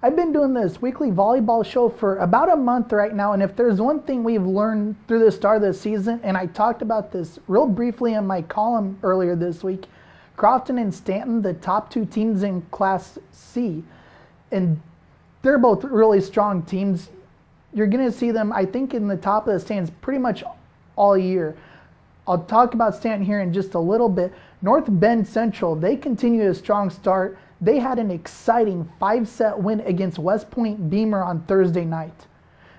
I've been doing this weekly volleyball show for about a month right now, and if there's one thing we've learned through the start of the season, and I talked about this real briefly in my column earlier this week, Crofton and Stanton, the top two teams in Class C, and they're both really strong teams. You're going to see them, I think, in the top of the stands pretty much all year. I'll talk about Stanton here in just a little bit. North Bend Central, they continue a strong start. They had an exciting 5-set win against West Point Beamer on Thursday night.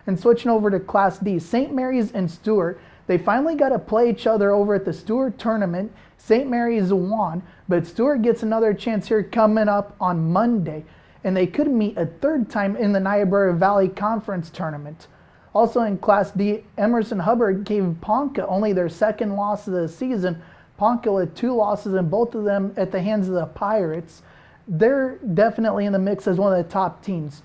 And switching over to Class D, St. Mary's and Stewart, they finally got to play each other over at the Stewart tournament. St. Mary's won, but Stewart gets another chance here coming up on Monday. And they could meet a third time in the Niobrara Valley Conference tournament. Also in Class D, Emerson Hubbard gave Ponca only their second loss of the season. Ponca with 2 losses, and both of them at the hands of the Pirates. They're definitely in the mix as one of the top teams.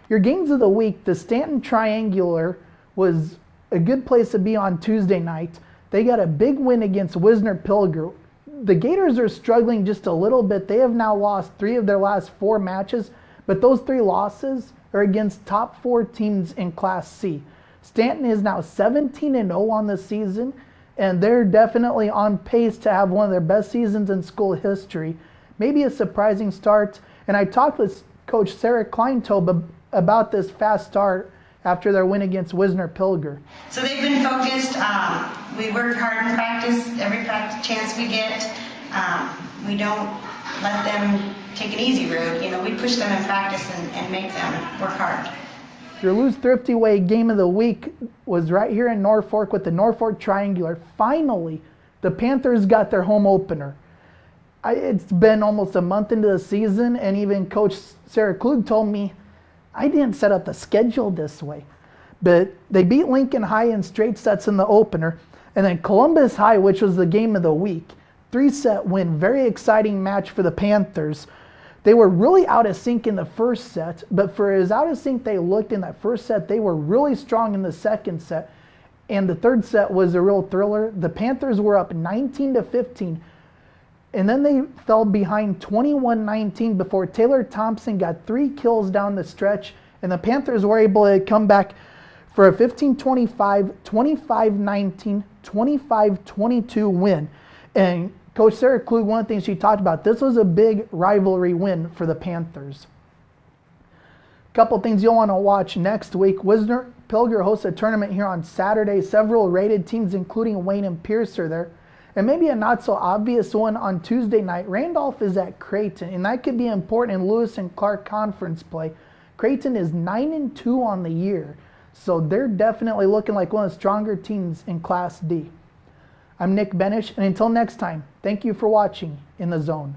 Your games of the week, the Stanton Triangular was a good place to be on Tuesday night. They got a big win against Wisner Pilger. The Gators are struggling just a little bit. They have now lost 3 of their last 4 matches, but those 3 losses are against top 4 teams in Class C. Stanton is now 17-0 on the season, and they're definitely on pace to have one of their best seasons in school history. Maybe a surprising start, and I talked with Coach Sarah Klinetobe about this fast start after their win against Wisner Pilger. So they've been focused. We work hard in practice, every practice chance we get. We don't let them take an easy road. You know, we push them in practice and make them work hard. Your Lose Thrifty Way game of the week was right here in Norfolk with the Norfolk Triangular. Finally, the Panthers got their home opener. It's been almost a month into the season, and even Coach Sarah Klinetobe told me, I didn't set up the schedule this way. But they beat Lincoln High in straight sets in the opener, and then Columbus High, which was the game of the week. 3-set win, very exciting match for the Panthers. They were really out of sync in the first set, but for as out of sync they looked in that first set, they were really strong in the second set. And the third set was a real thriller. The Panthers were up 19-15. And then they fell behind 21-19 before Taylor Thompson got 3 kills down the stretch, and the Panthers were able to come back for a 15-25, 25-19, 25-22 win. And Coach Sarah Klug, one of the things she talked about, this was a big rivalry win for the Panthers. A couple things you'll want to watch next week. Wisner Pilger hosts a tournament here on Saturday. Several rated teams, including Wayne and Pierce, are there. And maybe a not so obvious one on Tuesday night. Randolph is at Creighton, and that could be important in Lewis and Clark conference play. Creighton is 9-2 on the year, so they're definitely looking like one of the stronger teams in Class D. I'm Nick Benish, and until next time, thank you for watching In the Zone.